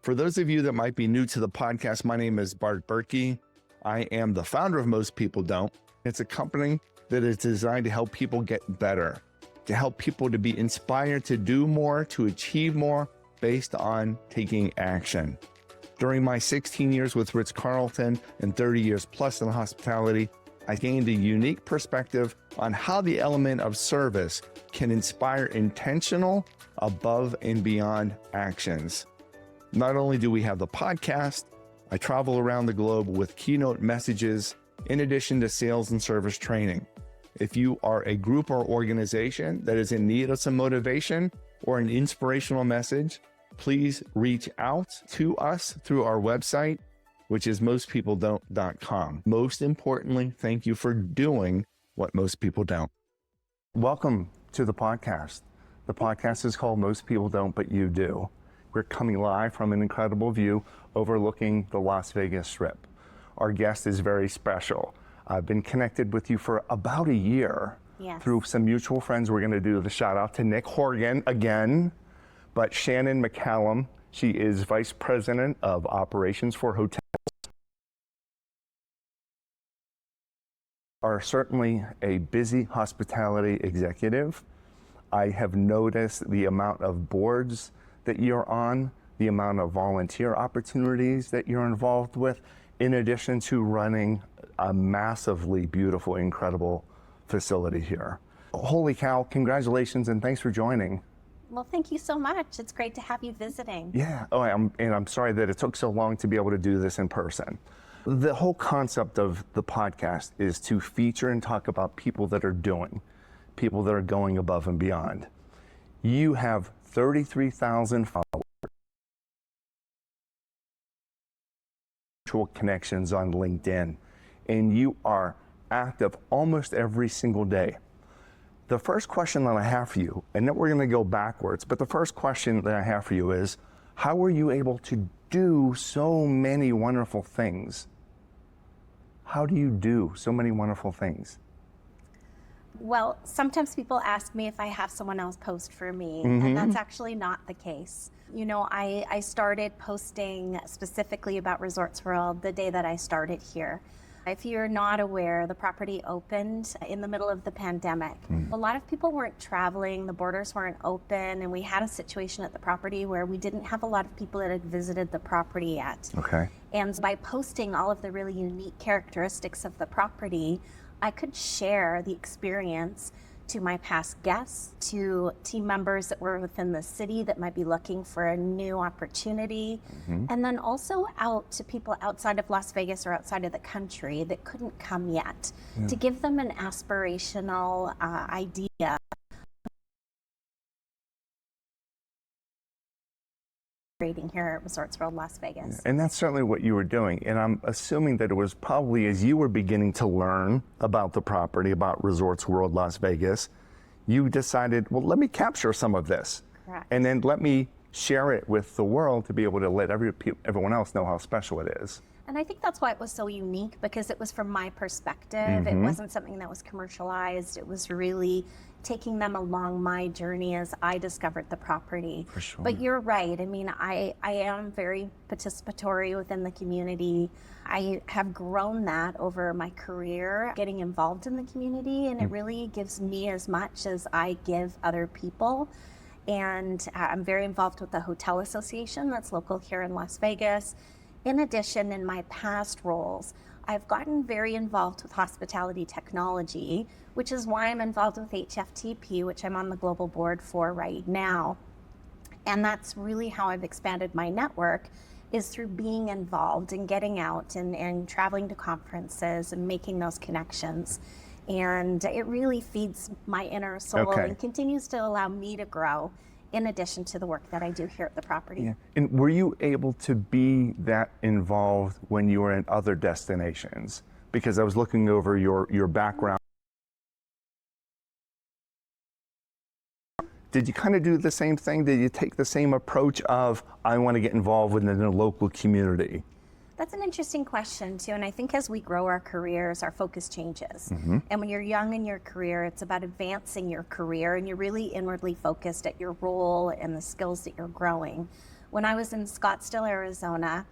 For those of you that might be new to the podcast, my name is Bart Berkey. I am the founder of Most People Don't. It's a company that is designed to help people get better, to help people to be inspired to do more, to achieve more based on taking action. During my 16 years with Ritz-Carlton and 30 years plus in hospitality, I gained a unique perspective on how the element of service can inspire intentional, above and beyond actions. Not only do we have the podcast, I travel around the globe with keynote messages in addition to sales and service training. If you are a group or organization that is in need of some motivation or an inspirational message, please reach out to us through our website, which is mostpeopledon't.com. Most importantly, thank you for doing what most people don't. Welcome to the podcast. The podcast is called Most People Don't, But You Do. We're coming live from an incredible view overlooking the Las Vegas Strip. Our guest is very special. I've been connected with you for about a year through some mutual friends. We're going to do the shout out to Nick Horgan again, but Shannon McCallum, she is Vice President of Operations for Hotels. Are certainly a busy hospitality executive. I have noticed the amount of boards that you're on, the amount of volunteer opportunities that you're involved with, in addition to running a massively beautiful, incredible facility here. Holy cow, congratulations and thanks for joining. Well, thank you so much. It's great to have you visiting. Yeah, I'm sorry that it took so long to be able to do this in person. The whole concept of the podcast is to feature and talk about people that are doing, people that are going above and beyond. You have 33,000 followers, connections on LinkedIn, and you are active almost every single day. The first question that I have for you, and then we're going to go backwards, but the first question that I have for you is, how were you able to do so many wonderful things? How do you do so many wonderful things? Well, sometimes people ask me if I have someone else post for me, and that's actually not the case. You know, I started posting specifically about Resorts World the day that I started here. If you're not aware, the property opened in the middle of the pandemic. A lot of people weren't traveling, the borders weren't open, and we had a situation at the property where we didn't have a lot of people that had visited the property yet. Okay. And by posting all of the really unique characteristics of the property, I could share the experience to my past guests, to team members that were within the city that might be looking for a new opportunity, and then also out to people outside of Las Vegas or outside of the country that couldn't come yet, to give them an aspirational idea here at Resorts World Las Vegas. And that's certainly what you were doing. And I'm assuming that it was probably as you were beginning to learn about the property, about Resorts World Las Vegas, you decided, well, let me capture some of this. Correct. And then let me share it with the world to be able to let everyone else know how special it is. And I think that's why it was so unique, because it was from my perspective. It wasn't something that was commercialized. It was really taking them along my journey as I discovered the property. For sure. But you're right. I mean, I am very participatory within the community. I have grown that over my career, getting involved in the community, and it really gives me as much as I give other people. And I'm very involved with the Hotel Association that's local here in Las Vegas. In addition, in my past roles, I've gotten very involved with hospitality technology, which is why I'm involved with HFTP, which I'm on the global board for right now. And that's really how I've expanded my network, is through being involved and getting out and traveling to conferences and making those connections. And it really feeds my inner soul and continues to allow me to grow, in addition to the work that I do here at the property. Yeah. And were you able to be that involved when you were in other destinations? Because I was looking over your background. Did you kind of do the same thing? Did you take the same approach of, I want to get involved within the local community? That's an interesting question too, and I think as we grow our careers, our focus changes. And when you're young in your career, it's about advancing your career, and you're really inwardly focused at your role and the skills that you're growing. When I was in Scottsdale, Arizona,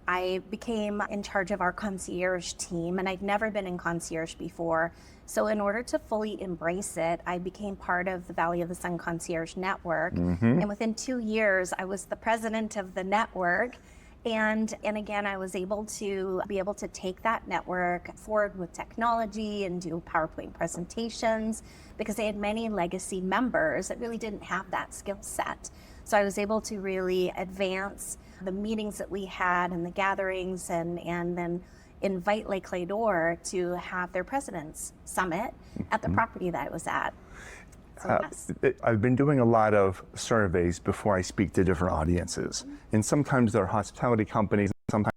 I became in charge of our concierge team, and I'd never been in concierge before. So in order to fully embrace it, I became part of the Valley of the Sun Concierge Network. And within 2 years, I was the president of the network. And again, I was able to take that network forward with technology and do PowerPoint presentations, because they had many legacy members that really didn't have that skill set. So I was able to really advance the meetings that we had and the gatherings, and then invite Lake Leador to have their president's summit at the property that I was at. So, yes. I've been doing a lot of surveys before I speak to different audiences. And sometimes they're hospitality companies, sometimes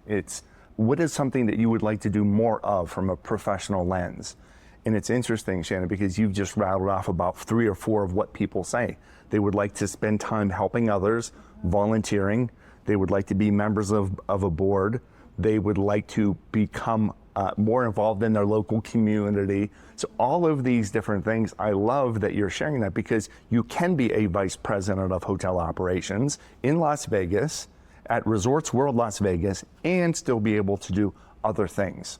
it's what is something that you would like to do more of from a professional lens? And it's interesting, Shannon, because you've just rattled off about 3 or 4 of what people say. They would like to spend time helping others, volunteering. They would like to be members of a board. They would like to become more involved in their local community. So all of these different things, I love that you're sharing that, because you can be a vice president of hotel operations in Las Vegas, at Resorts World Las Vegas, and still be able to do other things.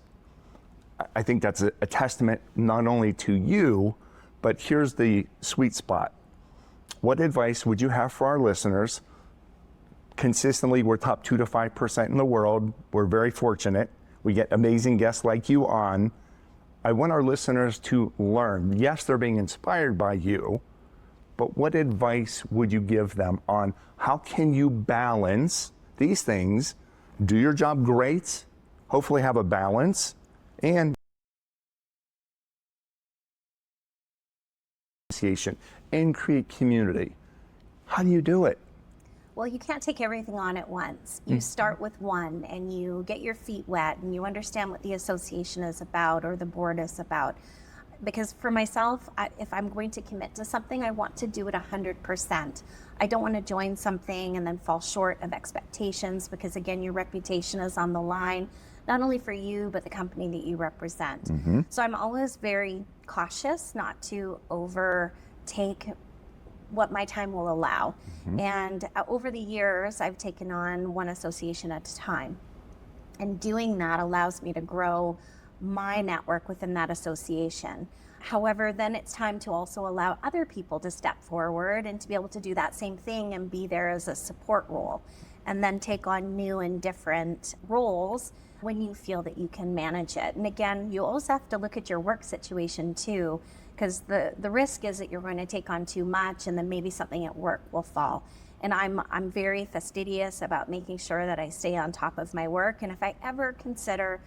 I think that's a testament not only to you, but here's the sweet spot. What advice would you have for our listeners? Consistently, we're top 2 to 5% in the world. We're very fortunate. We get amazing guests like you on. I want our listeners to learn. Yes, they're being inspired by you, but what advice would you give them on how can you balance these things, do your job great, hopefully have a balance, and association and create community? How do you do it? Well, you can't take everything on at once. You start with one and you get your feet wet and you understand what the association is about or the board is about. Because for myself, if I'm going to commit to something, I want to do it 100%. I don't want to join something and then fall short of expectations, because again, your reputation is on the line, not only for you, but the company that you represent. So I'm always very cautious not to overtake what my time will allow. And over the years, I've taken on one association at a time. And doing that allows me to grow my network within that association. However, then it's time to also allow other people to step forward and to be able to do that same thing and be there as a support role, and then take on new and different roles when you feel that you can manage it. And again, you also have to look at your work situation too, because the risk is that you're going to take on too much and then maybe something at work will fall. And I'm very fastidious about making sure that I stay on top of my work. And if I ever consider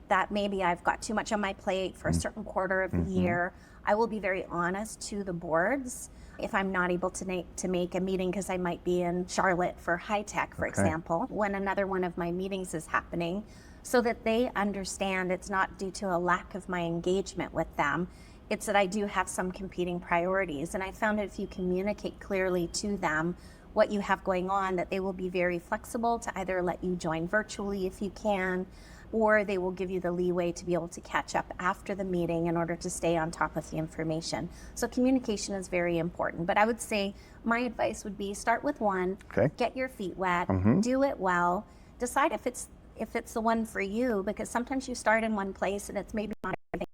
that maybe I've got too much on my plate for a certain quarter of the year, I will be very honest to the boards if I'm not able to make a meeting, because I might be in Charlotte for high tech, for example, when another one of my meetings is happening, so that they understand it's not due to a lack of my engagement with them. It's that I do have some competing priorities. And I found that if you communicate clearly to them what you have going on, that they will be very flexible to either let you join virtually if you can, or they will give you the leeway to be able to catch up after the meeting in order to stay on top of the information. So communication is very important. But I would say my advice would be start with one, get your feet wet, do it well, decide if it's the one for you, because sometimes you start in one place and it's maybe not everything.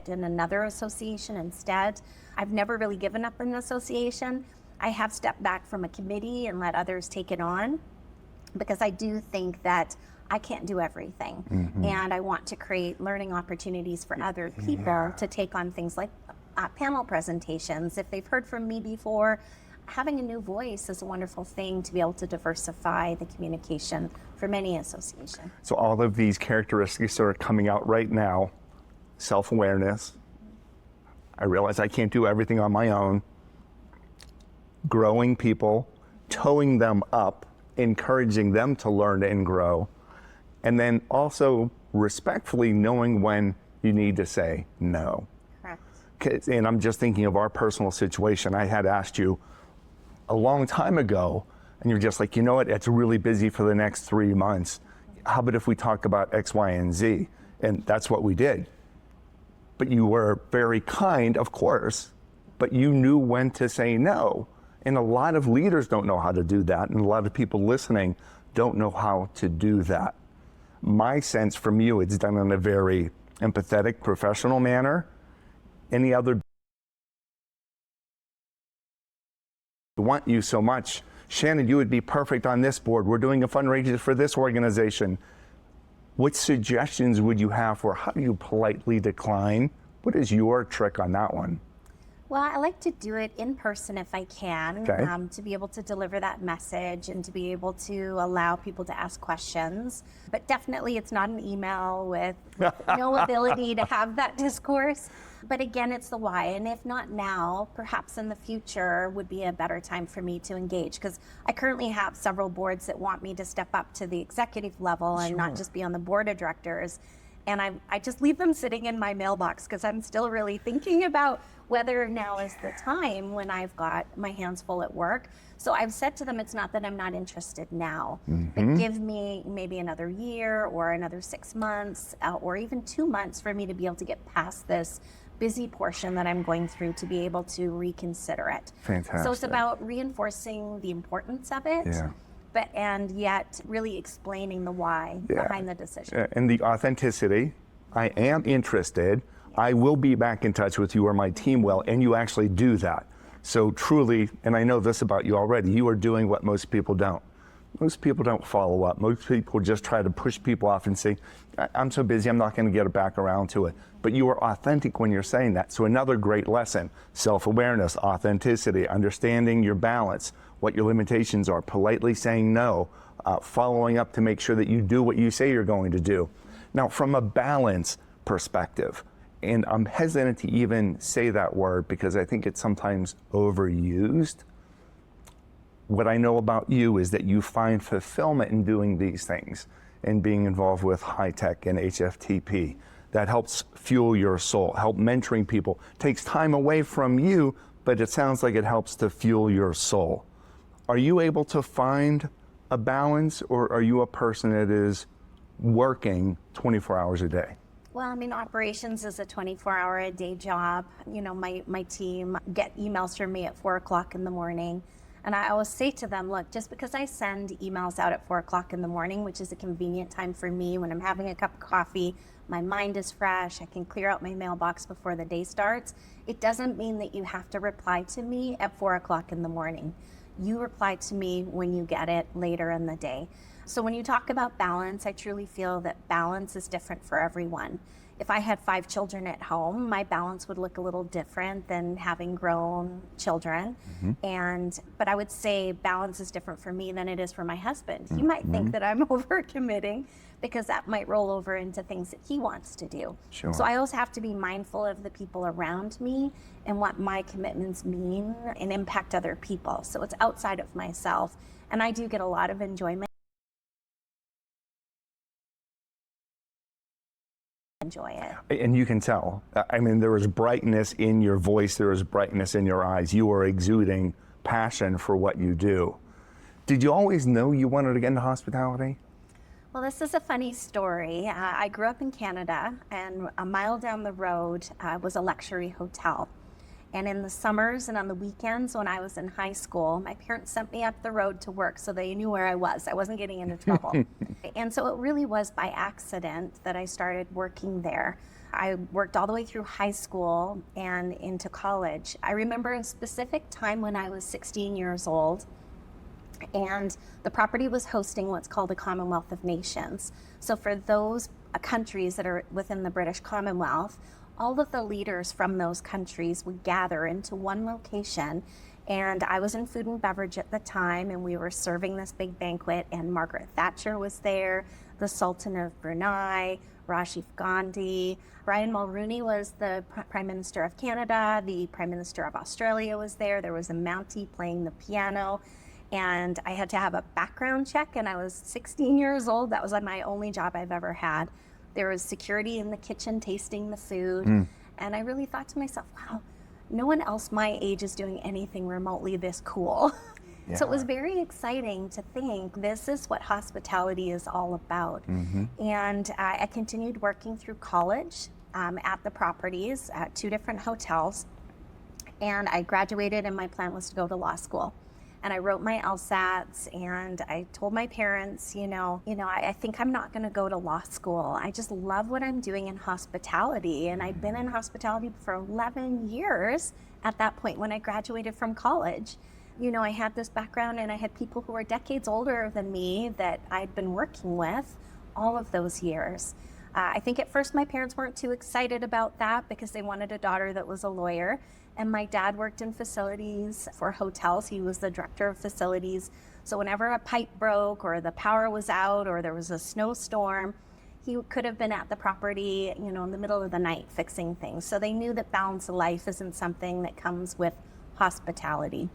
In another association instead. I've never really given up an association. I have stepped back from a committee and let others take it on, because I do think that I can't do everything. And I want to create learning opportunities for other people to take on things like panel presentations. If they've heard from me before, having a new voice is a wonderful thing to be able to diversify the communication for many associations. So all of these characteristics are coming out right now. Self-awareness. I realize I can't do everything on my own. Growing people, towing them up, encouraging them to learn and grow. And then also respectfully knowing when you need to say no. Correct. And I'm just thinking of our personal situation. I had asked you a long time ago, and you're just like, you know what, it's really busy for the next 3 months. how about if we talk about X, Y, and Z? And that's what we did. But you were very kind, of course, but you knew when to say no. And a lot of leaders don't know how to do that, and a lot of people listening don't know how to do that. My sense from you, it's done in a very empathetic, professional manner. Any other want you so much. Shannon, you would be perfect on this board. We're doing a fundraiser for this organization. What suggestions would you have for how do you politely decline? What is your trick on that one? Well, I like to do it in person if I can, Okay. to be able to deliver that message and to be able to allow people to ask questions. But definitely it's not an email with no ability to have that discourse. But again, it's the why. And if not now, perhaps in the future would be a better time for me to engage, because I currently have several boards that want me to step up to the executive level and not just be on the board of directors. And I just leave them sitting in my mailbox because I'm still really thinking about whether now is the time when I've got my hands full at work. So I've said to them, it's not that I'm not interested now, but give me maybe another year or another 6 months or even 2 months for me to be able to get past this busy portion that I'm going through to be able to reconsider it. Fantastic. So it's about reinforcing the importance of it. Yeah. And yet really explaining the why behind the decision. And the authenticity, I am interested, I will be back in touch with you or my team will, and you actually do that. So truly, and I know this about you already, you are doing what most people don't. Most people don't follow up. Most people just try to push people off and say, I'm so busy, I'm not going to get back around to it. But you are authentic when you're saying that. So another great lesson, self-awareness, authenticity, understanding your balance, what your limitations are, politely saying no, following up to make sure that you do what you say you're going to do. Now, from a balance perspective, and I'm hesitant to even say that word because I think it's sometimes overused. What I know about you is that you find fulfillment in doing these things and being involved with high tech and HFTP. That helps fuel your soul, help mentoring people. Takes time away from you, but it sounds like it helps to fuel your soul. Are you able to find a balance, or are you a person that is working 24 hours a day? Well, I mean, operations is a 24-hour-a-day job. You know, my team get emails from me at 4 o'clock in the morning. And I always say to them, look, just because I send emails out at 4 o'clock in the morning, which is a convenient time for me when I'm having a cup of coffee, my mind is fresh, I can clear out my mailbox before the day starts, it doesn't mean that you have to reply to me at 4 o'clock in the morning. You reply to me when you get it later in the day. So when you talk about balance, I truly feel that balance is different for everyone. If I had 5 children at home, my balance would look a little different than having grown children. But I would say balance is different for me than it is for my husband. He might think that I'm overcommitting because that might roll over into things that he wants to do. Sure. So I always have to be mindful of the people around me and what my commitments mean and impact other people. So it's outside of myself. And I do get a lot of enjoyment. Enjoy it. And you can tell. I mean, there is brightness in your voice, there is brightness in your eyes. You are exuding passion for what you do. Did you always know you wanted to get into hospitality? Well, this is a funny story. I grew up in Canada, and a mile down the road was a luxury hotel. And in the summers and on the weekends when I was in high school, my parents sent me up the road to work so they knew where I was. I wasn't getting into trouble. And so it really was by accident that I started working there. I worked all the way through high school and into college. I remember a specific time when I was 16 years old, and the property was hosting what's called the Commonwealth of Nations. So for those countries that are within the British Commonwealth, all of the leaders from those countries would gather into one location. And I was in food and beverage at the time, and we were serving this big banquet, and Margaret Thatcher was there, the Sultan of Brunei, Rajiv Gandhi, Brian Mulroney was the Prime Minister of Canada, the Prime Minister of Australia was there was a Mountie playing the piano, and I had to have a background check, and I was 16 years old. That was my only job I've ever had. There was security in the kitchen tasting the food. And I really thought to myself, wow, no one else my age is doing anything remotely this cool. So it was very exciting to think this is what hospitality is all about. And I continued working through college at the properties at 2 different hotels. And I graduated, and my plan was to go to law school. And I wrote my LSATs, and I told my parents, I think I'm not going to go to law school. I just love what I'm doing in hospitality. And I'd been in hospitality for 11 years at that point when I graduated from college. I had this background, and I had people who were decades older than me that I'd been working with all of those years. I think at first my parents weren't too excited about that because they wanted a daughter that was a lawyer. And my dad worked in facilities for hotels. He was the director of facilities. So whenever a pipe broke or the power was out or there was a snowstorm, he could have been at the property, in the middle of the night fixing things. So they knew that balance of life isn't something that comes with hospitality.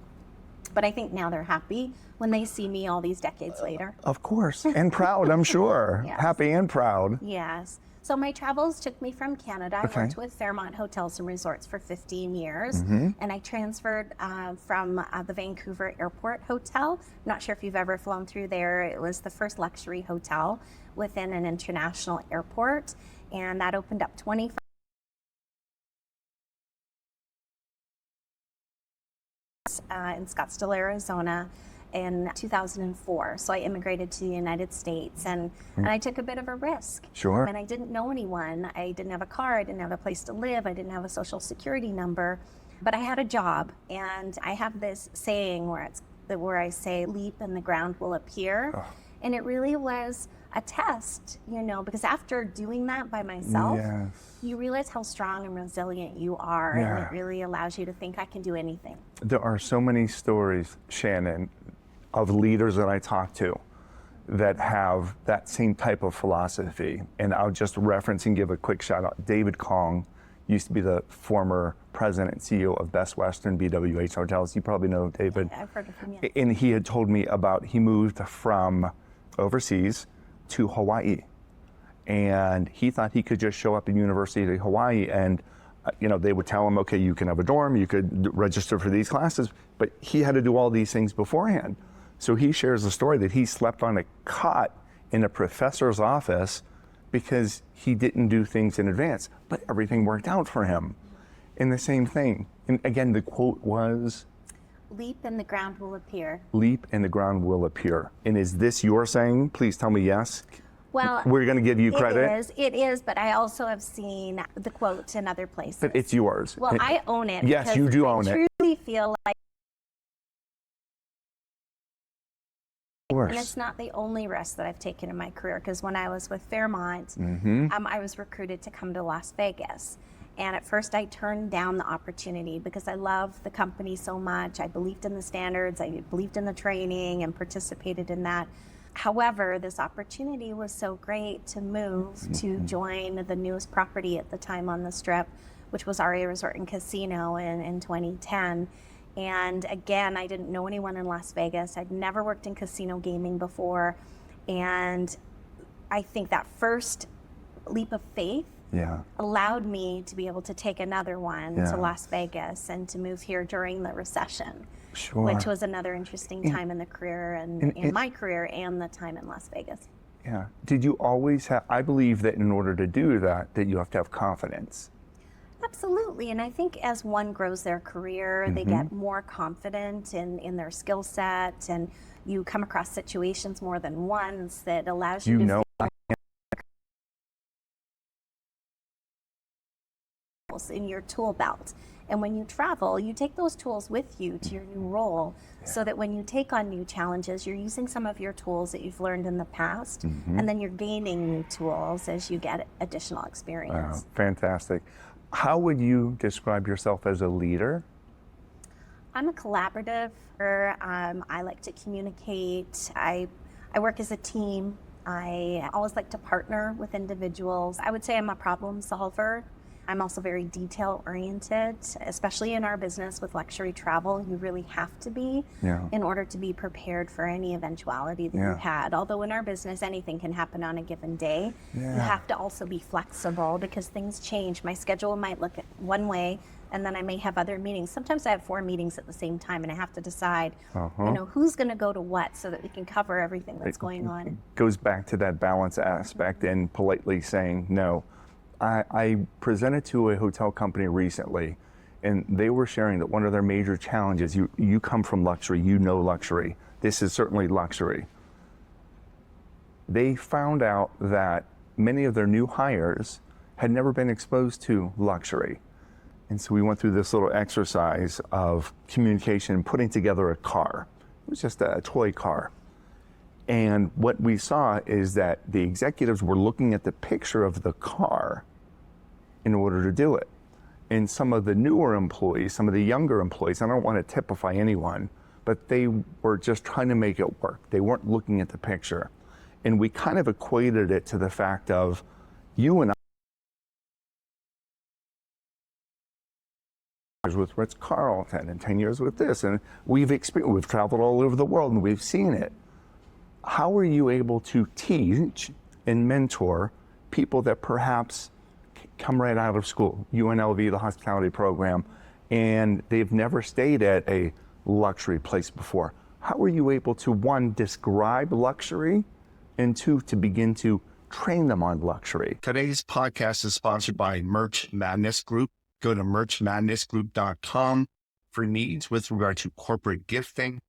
But I think now they're happy when they see me all these decades later. Of course, and proud, I'm sure. Yes. Happy and proud. Yes. So my travels took me from Canada. I worked with Fairmont Hotels and Resorts for 15 years. And I transferred from the Vancouver Airport Hotel. I'm not sure if you've ever flown through there. It was the first luxury hotel within an international airport. And that opened up 25 in Scottsdale, Arizona in 2004. So I immigrated to the United States, and I took a bit of a risk. Sure. And I didn't know anyone. I didn't have a car. I didn't have a place to live. I didn't have a social security number, but I had a job. And I have this saying where I say, leap and the ground will appear. Oh. And it really was a test, because after doing that by myself, you realize how strong and resilient you are. And it really allows you to think, I can do anything. There are so many stories, Shannon, of leaders that I talk to that have that same type of philosophy. And I'll just reference and give a quick shout out. David Kong used to be the former president and CEO of Best Western BWH Hotels. You probably know David. Yeah, I've heard of him, yeah. And he had told me about, he moved from overseas to Hawaii. And he thought he could just show up in University of Hawaii and they would tell him, okay, you can have a dorm, you could register for these classes, but he had to do all these things beforehand. So he shares the story that he slept on a cot in a professor's office because he didn't do things in advance, but everything worked out for him. And the same thing. And again, the quote was, leap and the ground will appear. Leap and the ground will appear. And is this your saying? Please tell me yes. Well, we're going to give you credit. It is, but I also have seen the quote in other places. But it's yours. Well, I own it. Yes, you do own it. I truly feel like, of course. And it's not the only risk that I've taken in my career, because when I was with Fairmont, I was recruited to come to Las Vegas. And at first I turned down the opportunity because I love the company so much. I believed in the standards, I believed in the training and participated in that. However, this opportunity was so great to move to join the newest property at the time on the Strip, which was RA Resort and Casino in 2010. And again, I didn't know anyone in Las Vegas. I'd never worked in casino gaming before. And I think that first leap of faith allowed me to be able to take another one to Las Vegas and to move here during the recession. Sure. Which was another interesting time in the career and in my career and the time in Las Vegas. Yeah. Did you always have, I believe that in order to do that you have to have confidence. Absolutely. And I think as one grows their career, they get more confident in their skill set, and you come across situations more than once that allows you to in your tool belt. And when you travel, you take those tools with you to your new role so that when you take on new challenges, you're using some of your tools that you've learned in the past, and then you're gaining new tools as you get additional experience. Wow, fantastic. How would you describe yourself as a leader? I'm a collaborative. I like to communicate. I work as a team. I always like to partner with individuals. I would say I'm a problem solver. I'm also very detail oriented, especially in our business with luxury travel. You really have to be in order to be prepared for any eventuality that you had. Although in our business, anything can happen on a given day. You have to also be flexible because things change. My schedule might look one way and then I may have other meetings. Sometimes I have 4 meetings at the same time, and I have to decide, who's going to go to what so that we can cover everything that's going on. It goes back to that balance aspect and politely saying no. I presented to a hotel company recently, and they were sharing that one of their major challenges, you come from luxury, you know luxury. This is certainly luxury. They found out that many of their new hires had never been exposed to luxury. And so we went through this little exercise of communication, putting together a car. It was just a toy car. And what we saw is that the executives were looking at the picture of the car in order to do it. And some of the newer employees, some of the younger employees, I don't want to typify anyone, but they were just trying to make it work. They weren't looking at the picture. And we kind of equated it to the fact of you and I with Ritz-Carlton and 10 years with this. And we've traveled all over the world and we've seen it. How are you able to teach and mentor people that perhaps come right out of school, UNLV, the hospitality program, and they've never stayed at a luxury place before? How are you able to, 1, describe luxury, and 2, to begin to train them on luxury? Today's podcast is sponsored by Merch Madness Group. Go to merchmadnessgroup.com for needs with regard to corporate gifting,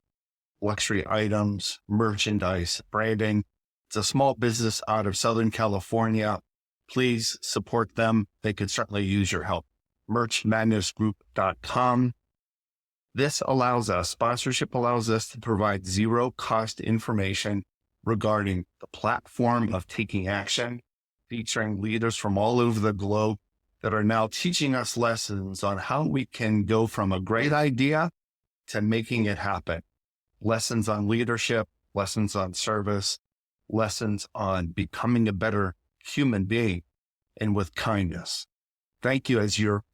luxury items, merchandise, branding. It's a small business out of Southern California. Please support them. They could certainly use your help. Merchmadnessgroup.com. This sponsorship allows us to provide zero cost information regarding the platform of taking action, featuring leaders from all over the globe that are now teaching us lessons on how we can go from a great idea to making it happen. Lessons on leadership, lessons on service, lessons on becoming a better human being, and with kindness. Thank you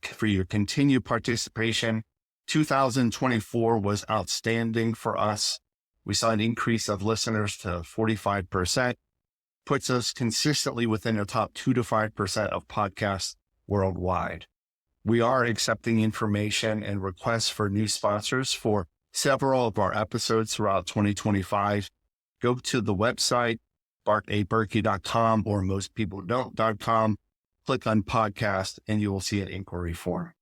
for your continued participation. 2024 was outstanding for us. We saw an increase of listeners to 45%, puts us consistently within the top 2 to 5% of podcasts worldwide. We are accepting information and requests for new sponsors for several of our episodes throughout 2025. Go to the website, bartaberkey.com or mostpeopledon't.com, click on podcast, and you will see an inquiry form.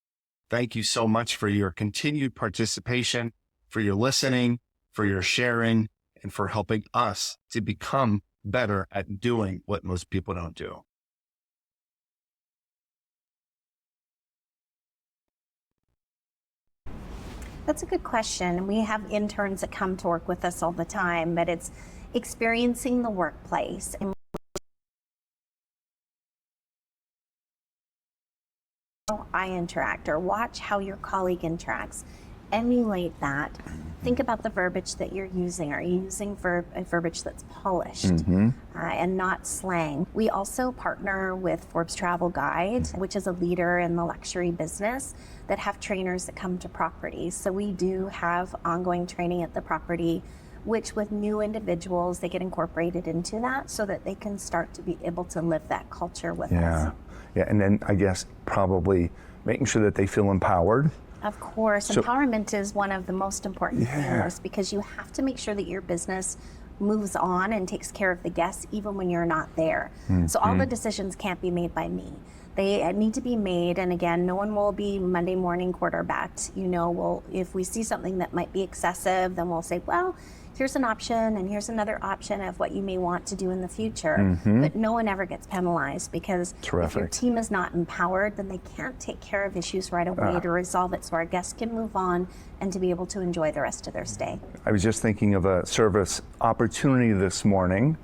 Thank you so much for your continued participation, for your listening, for your sharing, and for helping us to become better at doing what most people don't do. That's a good question. We have interns that come to work with us all the time, but it's experiencing the workplace and how I interact, or watch how your colleague interacts. Emulate that. Think about the verbiage that you're using. Are you using verbiage that's polished and not slang? We also partner with Forbes Travel Guide, which is a leader in the luxury business, that have trainers that come to properties. So we do have ongoing training at the property, which with new individuals, they get incorporated into that so that they can start to be able to live that culture with us. Yeah, and then I guess probably making sure that they feel empowered. Of course, empowerment is one of the most important things, because you have to make sure that your business moves on and takes care of the guests even when you're not there. So all the decisions can't be made by me. They need to be made, and again, no one will be Monday morning quarterbacked. If we see something that might be excessive, then we'll say, well, here's an option and here's another option of what you may want to do in the future. But no one ever gets penalized, because if your team is not empowered, then they can't take care of issues right away to resolve it so our guests can move on and to be able to enjoy the rest of their stay. I was just thinking of a service opportunity this morning.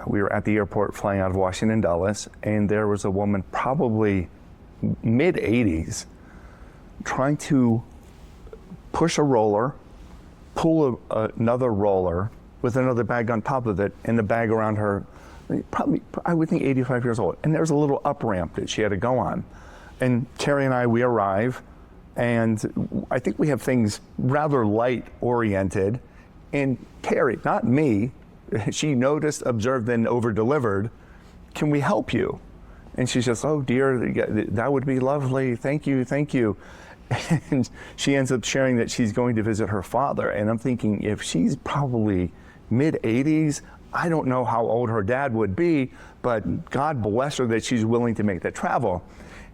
We were at the airport flying out of Washington, Dulles, and there was a woman, probably mid-80s, trying to push a roller, pull another roller with another bag on top of it, and the bag around her, probably, I would think 85 years old. And there's a little up ramp that she had to go on. And Terry and I, we arrive, and I think we have things rather light oriented. And Terry, not me, she noticed, observed, then over-delivered. Can we help you? And she says, oh dear, that would be lovely. Thank you, thank you. And she ends up sharing that she's going to visit her father. And I'm thinking, if she's probably mid-80s, I don't know how old her dad would be, but God bless her that she's willing to make that travel.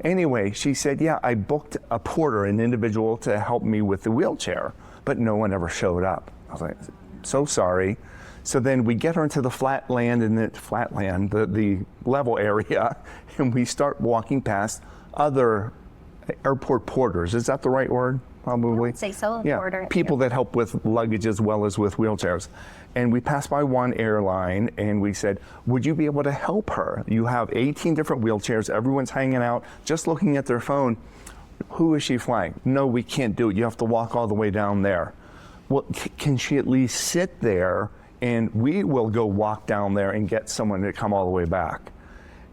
Anyway, she said, yeah, I booked a porter, an individual, to help me with the wheelchair, but no one ever showed up. I was like, so sorry. So then we get her into the the level area, and we start walking past other airport porters. Is that the right word? Probably. I would say so. Yeah, Porter. people that help with luggage as well as with wheelchairs. And we passed by one airline and we said, would you be able to help her? You have 18 different wheelchairs. Everyone's hanging out, just looking at their phone. Who is she flying? No, we can't do it. You have to walk all the way down there. Well, can she at least sit there and we will go walk down there and get someone to come all the way back?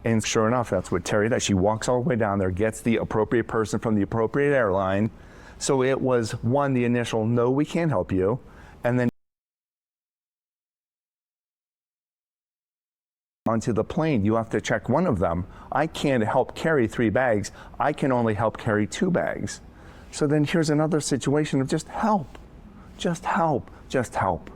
And sure enough, that's what Terry does. She walks all the way down there, gets the appropriate person from the appropriate airline. So it was one, the initial, no, we can't help you. And then onto the plane, you have to check one of them. I can't help carry 3 bags. I can only help carry 2 bags. So then here's another situation of just help, just help, just help.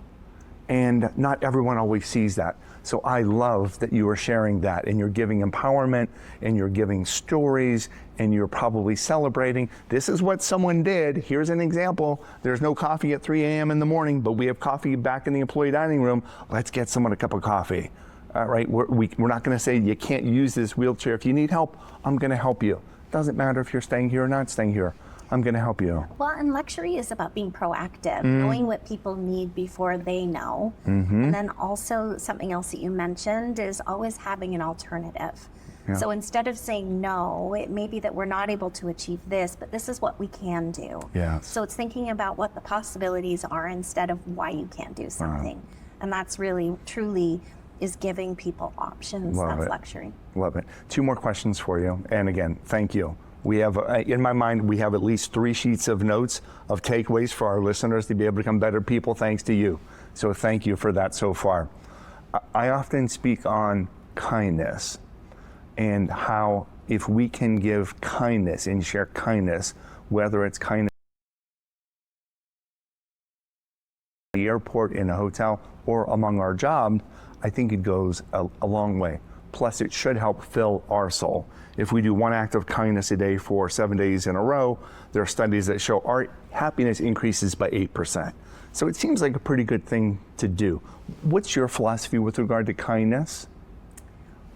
And not everyone always sees that. So I love that you are sharing that, and you're giving empowerment, and you're giving stories, and you're probably celebrating. This is what someone did. Here's an example. There's no coffee at 3 a.m. in the morning, but we have coffee back in the employee dining room. Let's get someone a cup of coffee. All right, we're not going to say you can't use this wheelchair. If you need help, I'm going to help you. Doesn't matter if you're staying here or not staying here. I'm going to help you. Well, and luxury is about being proactive, knowing what people need before they know. And then also something else that you mentioned is always having an alternative. Yeah. So instead of saying no, it may be that we're not able to achieve this, but this is what we can do. Yes. So it's thinking about what the possibilities are instead of why you can't do something. And that's really, truly is giving people options. Love That's it. luxury. Love it. 2 more questions for you. And again, thank you. We have, in my mind, we have at least 3 sheets of notes of takeaways for our listeners to be able to become better people thanks to you. So thank you for that so far. I often speak on kindness and how if we can give kindness and share kindness, whether it's kindness at the airport, in a hotel, or among our job, I think it goes a long way. Plus, it should help fill our soul. If we do 1 act of kindness a day for 7 days in a row, there are studies that show our happiness increases by 8%. So it seems like a pretty good thing to do. What's your philosophy with regard to kindness?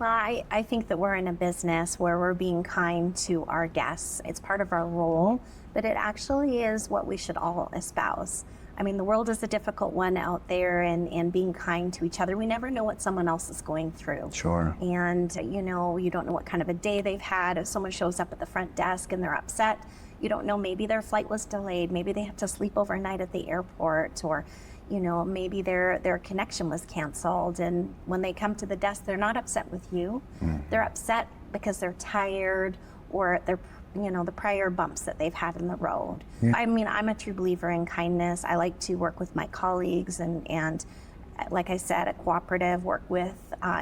Well, I think that we're in a business where we're being kind to our guests. It's part of our role, but it actually is what we should all espouse. I mean, the world is a difficult one out there, and being kind to each other. We never know what someone else is going through. Sure. And, you don't know what kind of a day they've had. If someone shows up at the front desk and they're upset, you don't know, maybe their flight was delayed. Maybe they have to sleep overnight at the airport, or, maybe their connection was canceled. And when they come to the desk, they're not upset with you. They're upset because they're tired, or they're the prior bumps that they've had in the road. Yeah. I mean, I'm a true believer in kindness. I like to work with my colleagues and like I said, a cooperative, work with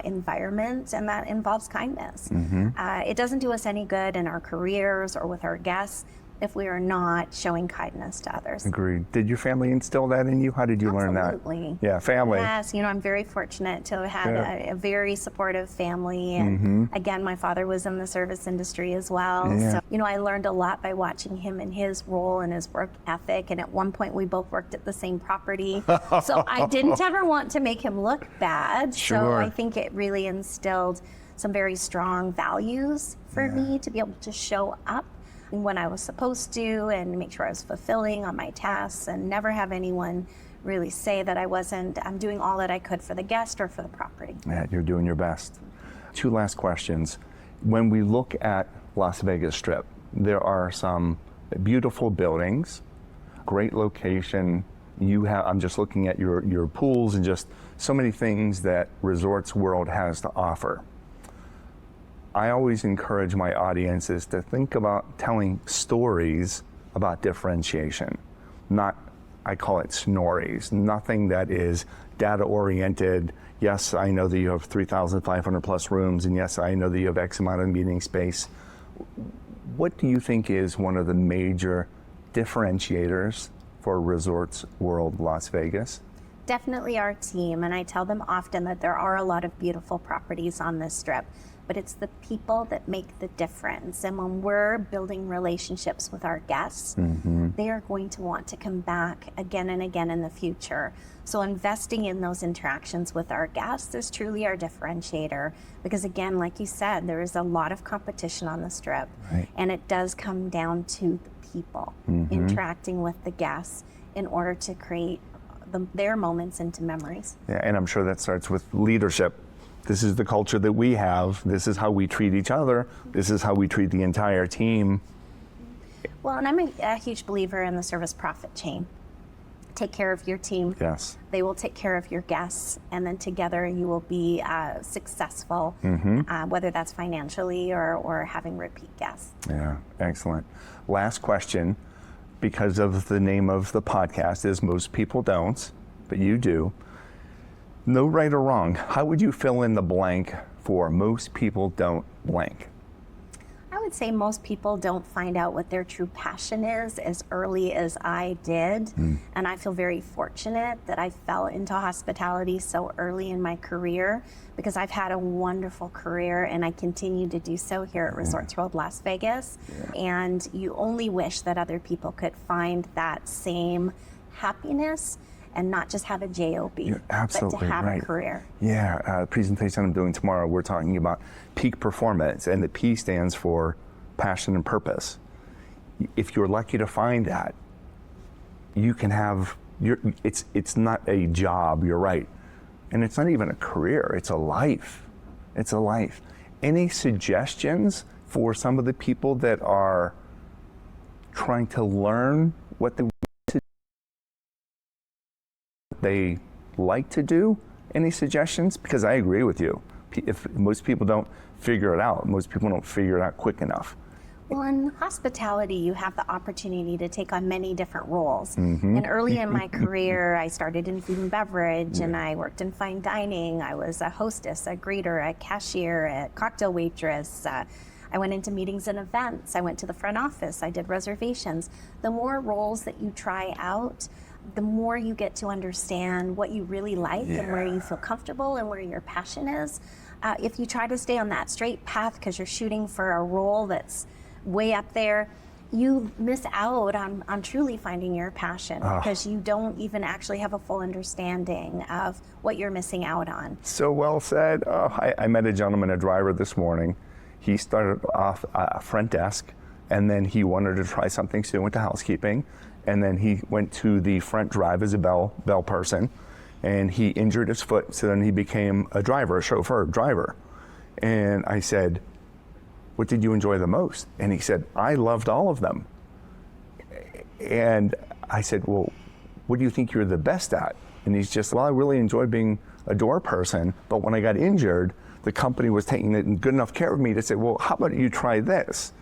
environment, and that involves kindness. It doesn't do us any good in our careers or with our guests if we are not showing kindness to others. Agreed. Did your family instill that in you? How did you learn that? Absolutely. Yeah, family. Yes, I'm very fortunate to have had a very supportive family. And again, my father was in the service industry as well. Yeah. So, I learned a lot by watching him and his role and his work ethic. And at one point, we both worked at the same property. So I didn't ever want to make him look bad. Sure. So I think it really instilled some very strong values for me to be able to show up when I was supposed to and make sure I was fulfilling on my tasks, and never have anyone really say that I wasn't. I'm doing all that I could for the guest or for the property. Yeah, you're doing your best. 2 last questions. When we look at Las Vegas Strip, there are some beautiful buildings, great location. I'm just looking at your pools and just so many things that Resorts World has to offer. I always encourage my audiences to think about telling stories about differentiation, not, I call it snorries, nothing that is data oriented. Yes, I know that you have 3,500 plus rooms, and yes, I know that you have X amount of meeting space. What do you think is one of the major differentiators for Resorts World Las Vegas? Definitely our team, and I tell them often that there are a lot of beautiful properties on this strip, but it's the people that make the difference. And when we're building relationships with our guests, they are going to want to come back again and again in the future. So investing in those interactions with our guests is truly our differentiator, because again, like you said, there is a lot of competition on the strip, and it does come down to the people interacting with the guests in order to create their moments into memories. Yeah, and I'm sure that starts with leadership. This is the culture that we have. This is how we treat each other. This is how we treat the entire team. Well, and I'm a huge believer in the service profit chain. Take care of your team. Yes. They will take care of your guests, and then together you will be successful, whether that's financially or having repeat guests. Yeah, excellent. Last question, because of the name of the podcast is Most People Don't, but you do. No right or wrong. How would you fill in the blank for most people don't blank? I would say most people don't find out what their true passion is as early as I did. And I feel very fortunate that I fell into hospitality so early in my career, because I've had a wonderful career and I continue to do so here at Resorts World Las Vegas. And you only wish that other people could find that same happiness and not just have a job, but to have a career. Yeah, presentation I'm doing tomorrow, we're talking about peak performance, and the P stands for passion and purpose. If you're lucky to find that, you can have it's not a job, you're right, and it's not even a career, it's a life. It's a life. Any suggestions for some of the people that are trying to learn what they like to do? Any suggestions? Because I agree with you. If most people don't figure it out, most people don't figure it out quick enough. Well, in hospitality, you have the opportunity to take on many different roles. And early in my career, I started in food and beverage, and I worked in fine dining. I was a hostess, a greeter, a cashier, a cocktail waitress. I went into meetings and events. I went to the front office. I did reservations. The more roles that you try out, the more you get to understand what you really like and where you feel comfortable and where your passion is. If you try to stay on that straight path because you're shooting for a role that's way up there, you miss out on truly finding your passion because you don't even actually have a full understanding of what you're missing out on. So well said. I met a gentleman, a driver this morning. He started off front desk, and then he wanted to try something, so he went to housekeeping. And then he went to the front drive as a bell person, and he injured his foot, so then he became a driver, a chauffeur, driver. And I said, what did you enjoy the most? And he said, I loved all of them. And I said, well, what do you think you're the best at? And he's just, well, I really enjoyed being a door person, but when I got injured, the company was taking good enough care of me to say, well, how about you try this?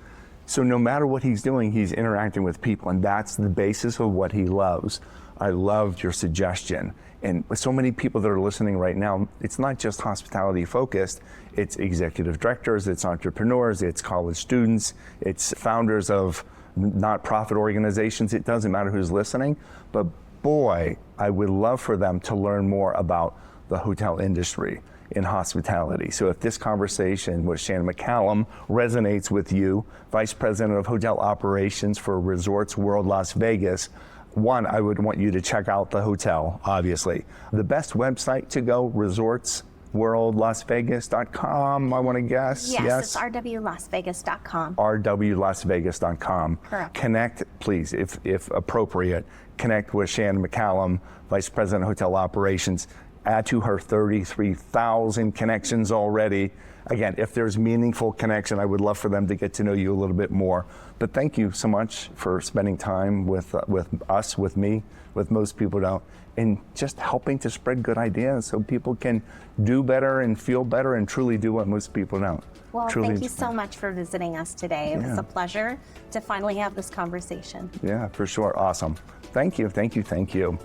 So no matter what he's doing, he's interacting with people, and that's the basis of what he loves. I loved your suggestion. And with so many people that are listening right now, it's not just hospitality focused, it's executive directors, it's entrepreneurs, it's college students, it's founders of not-profit organizations. It doesn't matter who's listening, but boy, I would love for them to learn more about the hotel industry in hospitality. So if this conversation with Shannon McCallum resonates with you, Vice President of Hotel Operations for Resorts World Las Vegas, one, I would want you to check out the hotel, obviously. The best website to go, resortsworldlasvegas.com, I want to guess. Yes, it's rwlasvegas.com. rwlasvegas.com. Correct. Connect, please, if appropriate, connect with Shannon McCallum, Vice President of Hotel Operations. Add to her 33,000 connections already. Again, if there's meaningful connection, I would love for them to get to know you a little bit more. But thank you so much for spending time with us, with me, with Most People Don't, and just helping to spread good ideas so people can do better and feel better and truly do what most people don't. Well, thank you so much for visiting us today. It was a pleasure to finally have this conversation. Yeah, for sure. Awesome. Thank you, thank you, thank you.